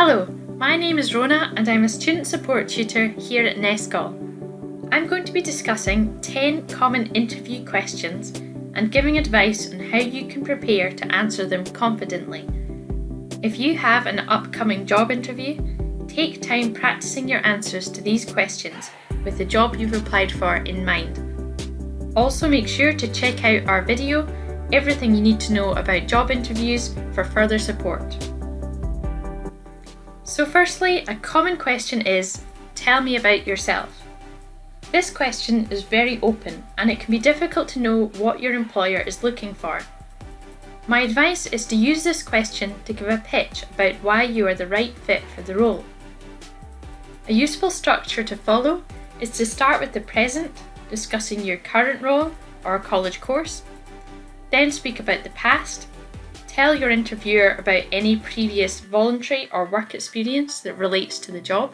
Hello, my name is Rona and I'm a student support tutor here at Nescall. I'm going to be discussing 10 common interview questions and giving advice on how you can prepare to answer them confidently. If you have an upcoming job interview, take time practicing your answers to these questions with the job you've applied for in mind. Also make sure to check out our video, Everything You Need to Know About Job Interviews, for further support. So firstly, a common question is, tell me about yourself. This question is very open and it can be difficult to know what your employer is looking for. My advice is to use this question to give a pitch about why you are the right fit for the role. A useful structure to follow is to start with the present, discussing your current role or college course, then speak about the past, tell your interviewer about any previous voluntary or work experience that relates to the job.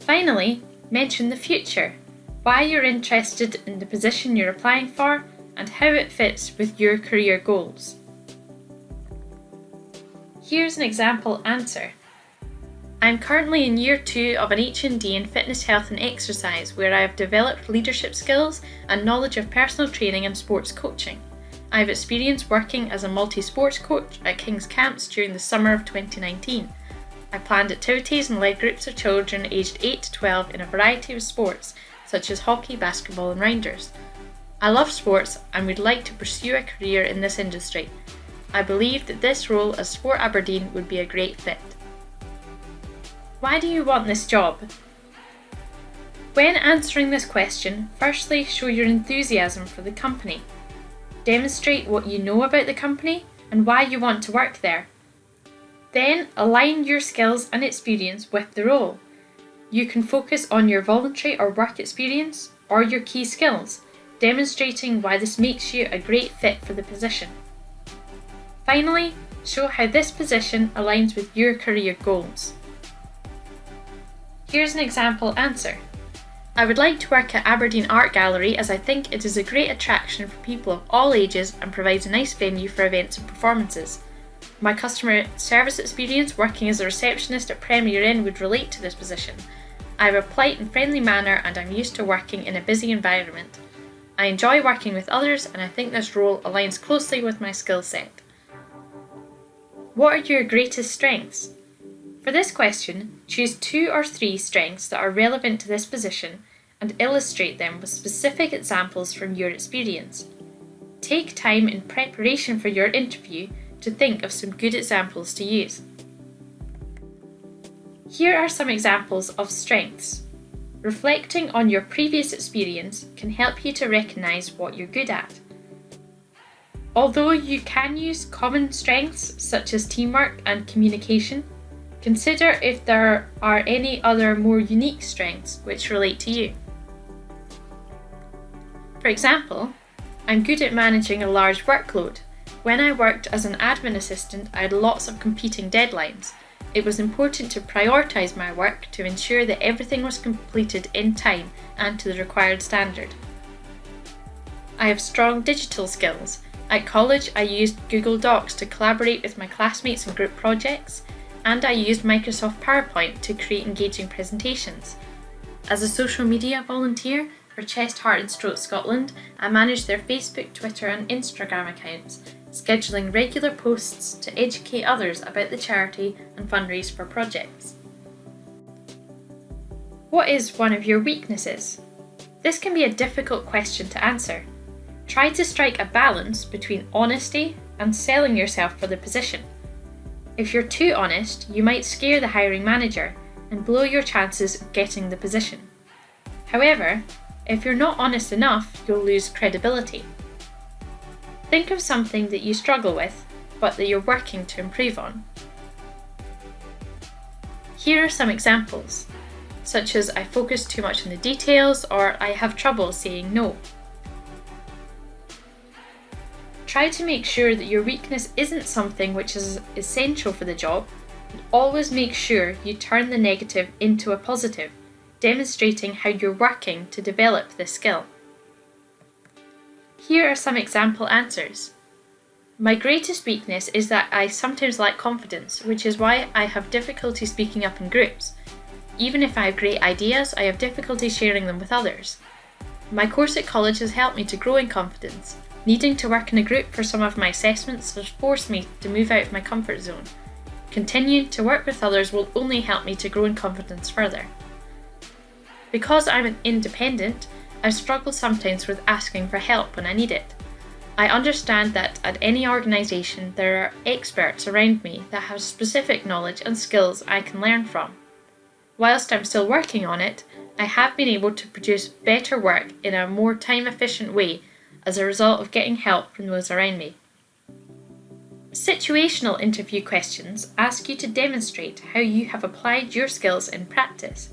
Finally, mention the future, why you're interested in the position you're applying for and how it fits with your career goals. Here's an example answer. I'm currently in year 2 of an HND in fitness, health and exercise where I have developed leadership skills and knowledge of personal training and sports coaching. I have experience working as a multi-sports coach at King's Camps during the summer of 2019. I planned activities and led groups of children aged 8 to 12 in a variety of sports such as hockey, basketball and rounders. I love sports and would like to pursue a career in this industry. I believe that this role as Sport Aberdeen would be a great fit. Why do you want this job? When answering this question, firstly show your enthusiasm for the company. Demonstrate what you know about the company and why you want to work there. Then align your skills and experience with the role. You can focus on your voluntary or work experience or your key skills, demonstrating why this makes you a great fit for the position. Finally, show how this position aligns with your career goals. Here's an example answer. I would like to work at Aberdeen Art Gallery as I think it is a great attraction for people of all ages and provides a nice venue for events and performances. My customer service experience working as a receptionist at Premier Inn would relate to this position. I have a polite and friendly manner and I'm used to working in a busy environment. I enjoy working with others and I think this role aligns closely with my skill set. What are your greatest strengths? For this question, choose 2 or 3 strengths that are relevant to this position and illustrate them with specific examples from your experience. Take time in preparation for your interview to think of some good examples to use. Here are some examples of strengths. Reflecting on your previous experience can help you to recognise what you're good at. Although you can use common strengths such as teamwork and communication, consider if there are any other more unique strengths which relate to you. For example, I'm good at managing a large workload. When I worked as an admin assistant, I had lots of competing deadlines. It was important to prioritise my work to ensure that everything was completed in time and to the required standard. I have strong digital skills. At college, I used Google Docs to collaborate with my classmates in group projects, and I used Microsoft PowerPoint to create engaging presentations. As a social media volunteer for Chest, Heart and Stroke Scotland, I manage their Facebook, Twitter and Instagram accounts, scheduling regular posts to educate others about the charity and fundraise for projects. What is one of your weaknesses? This can be a difficult question to answer. Try to strike a balance between honesty and selling yourself for the position. If you're too honest, you might scare the hiring manager and blow your chances of getting the position. However, if you're not honest enough, you'll lose credibility. Think of something that you struggle with, but that you're working to improve on. Here are some examples, such as I focus too much on the details or I have trouble saying no. Try to make sure that your weakness isn't something which is essential for the job, and always make sure you turn the negative into a positive, demonstrating how you're working to develop this skill. Here are some example answers. My greatest weakness is that I sometimes lack confidence, which is why I have difficulty speaking up in groups. Even if I have great ideas, I have difficulty sharing them with others. My course at college has helped me to grow in confidence. Needing to work in a group for some of my assessments has forced me to move out of my comfort zone. Continuing to work with others will only help me to grow in confidence further. Because I'm an independent, I struggle sometimes with asking for help when I need it. I understand that at any organisation there are experts around me that have specific knowledge and skills I can learn from. Whilst I'm still working on it, I have been able to produce better work in a more time-efficient way as a result of getting help from those around me. Situational interview questions ask you to demonstrate how you have applied your skills in practice.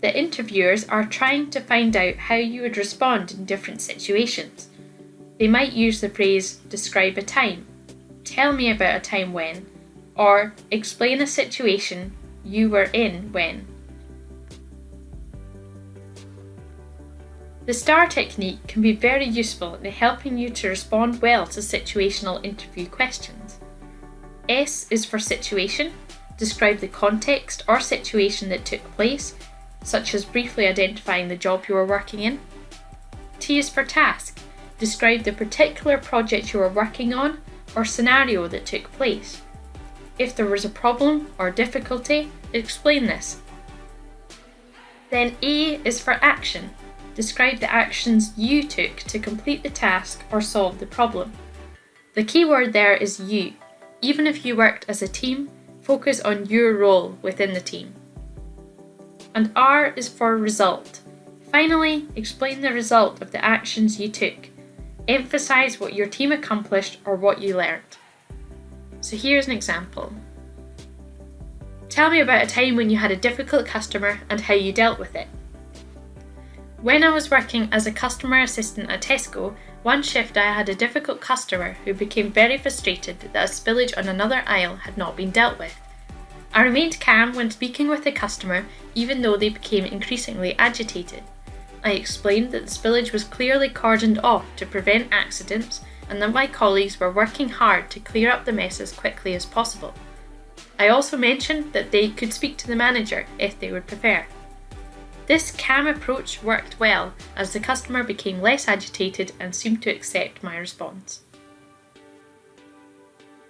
The interviewers are trying to find out how you would respond in different situations. They might use the phrase, describe a time, tell me about a time when, or explain a situation you were in when. The STAR technique can be very useful in helping you to respond well to situational interview questions. S is for situation, describe the context or situation that took place, such as briefly identifying the job you were working in. T is for task, describe the particular project you were working on or scenario that took place. If there was a problem or difficulty, explain this. Then A is for action. Describe the actions you took to complete the task or solve the problem. The key word there is you. Even if you worked as a team, focus on your role within the team. And R is for result. Finally, explain the result of the actions you took. Emphasize what your team accomplished or what you learned. So here's an example. Tell me about a time when you had a difficult customer and how you dealt with it. When I was working as a customer assistant at Tesco, one shift I had a difficult customer who became very frustrated that a spillage on another aisle had not been dealt with. I remained calm when speaking with the customer, even though they became increasingly agitated. I explained that the spillage was clearly cordoned off to prevent accidents and that my colleagues were working hard to clear up the mess as quickly as possible. I also mentioned that they could speak to the manager if they would prefer. This calm approach worked well as the customer became less agitated and seemed to accept my response.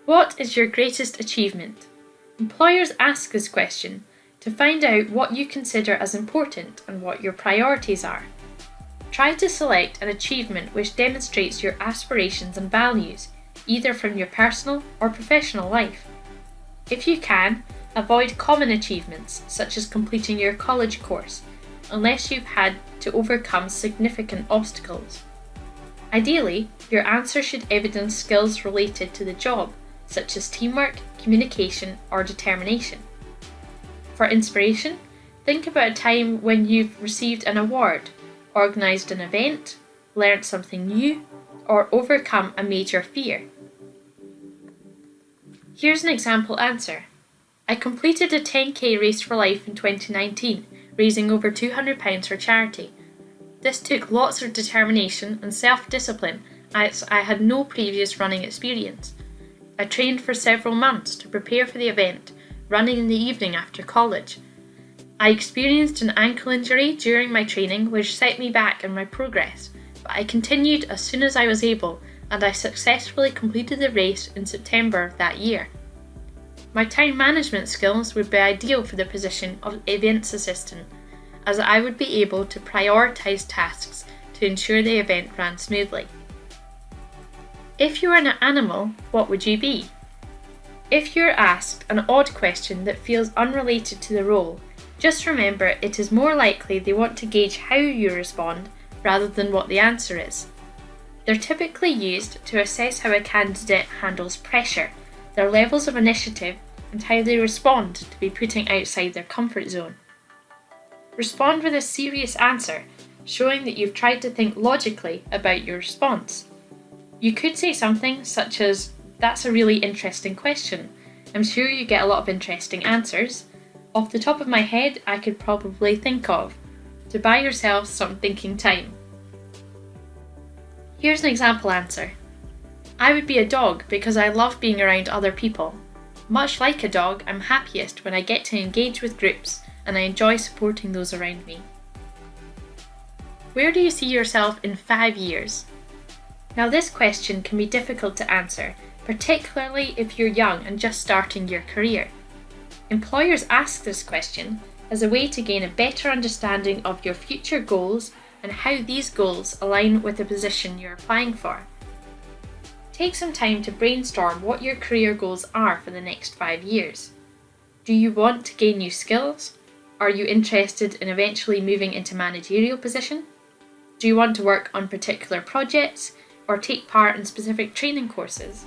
What is your greatest achievement? Employers ask this question to find out what you consider as important and what your priorities are. Try to select an achievement which demonstrates your aspirations and values, either from your personal or professional life. If you can, avoid common achievements such as completing your college course, unless you've had to overcome significant obstacles. Ideally, your answer should evidence skills related to the job, such as teamwork, communication, or determination. For inspiration, think about a time when you've received an award, organised an event, learnt something new, or overcome a major fear. Here's an example answer. I completed a 10k Race for Life in 2019, raising over £200 for charity. This took lots of determination and self-discipline as I had no previous running experience. I trained for several months to prepare for the event, running in the evening after college. I experienced an ankle injury during my training which set me back in my progress, but I continued as soon as I was able and I successfully completed the race in September of that year. My time management skills would be ideal for the position of events assistant, as I would be able to prioritise tasks to ensure the event ran smoothly. If you were an animal, what would you be? If you're asked an odd question that feels unrelated to the role, just remember it is more likely they want to gauge how you respond rather than what the answer is. They're typically used to assess how a candidate handles pressure, their levels of initiative, and how they respond to be putting outside their comfort zone. Respond with a serious answer, showing that you've tried to think logically about your response. You could say something such as, "That's a really interesting question. I'm sure you get a lot of interesting answers. Off the top of my head, I could probably think of," to buy yourself some thinking time. Here's an example answer. I would be a dog because I love being around other people. Much like a dog, I'm happiest when I get to engage with groups and I enjoy supporting those around me. Where do you see yourself in 5 years? Now, this question can be difficult to answer, particularly if you're young and just starting your career. Employers ask this question as a way to gain a better understanding of your future goals and how these goals align with the position you're applying for. Take some time to brainstorm what your career goals are for the next 5 years. Do you want to gain new skills? Are you interested in eventually moving into managerial position? Do you want to work on particular projects or take part in specific training courses?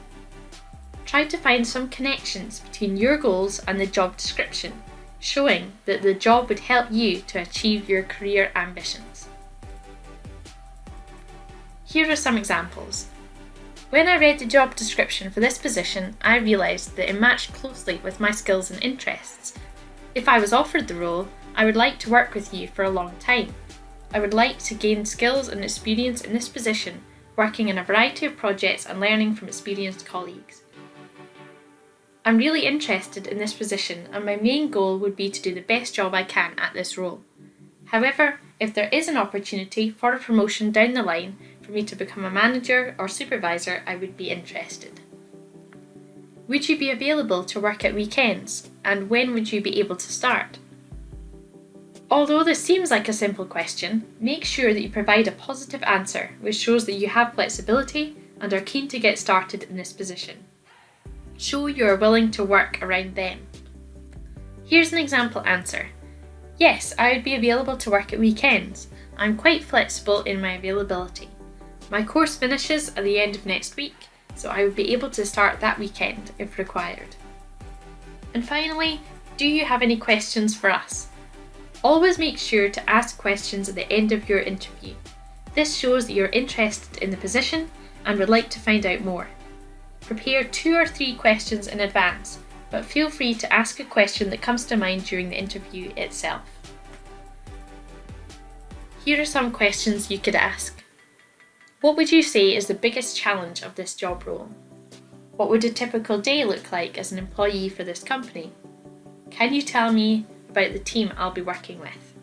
Try to find some connections between your goals and the job description, showing that the job would help you to achieve your career ambitions. Here are some examples. When I read the job description for this position, I realised that it matched closely with my skills and interests. If I was offered the role, I would like to work with you for a long time. I would like to gain skills and experience in this position, working in a variety of projects and learning from experienced colleagues. I'm really interested in this position and my main goal would be to do the best job I can at this role. However, if there is an opportunity for a promotion down the line for me to become a manager or supervisor, I would be interested. Would you be available to work at weekends, and when would you be able to start? Although this seems like a simple question, make sure that you provide a positive answer which shows that you have flexibility and are keen to get started in this position. Show you are willing to work around them. Here's an example answer. Yes, I would be available to work at weekends. I'm quite flexible in my availability. My course finishes at the end of next week, so I would be able to start that weekend if required. And finally, do you have any questions for us? Always make sure to ask questions at the end of your interview. This shows that you're interested in the position and would like to find out more. Prepare 2 or 3 questions in advance, but feel free to ask a question that comes to mind during the interview itself. Here are some questions you could ask. What would you say is the biggest challenge of this job role? What would a typical day look like as an employee for this company? Can you tell me about the team I'll be working with?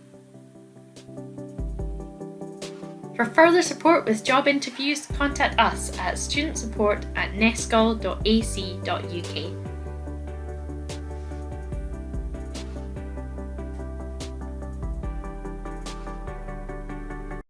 For further support with job interviews, contact us at studentsupport@nescol.ac.uk.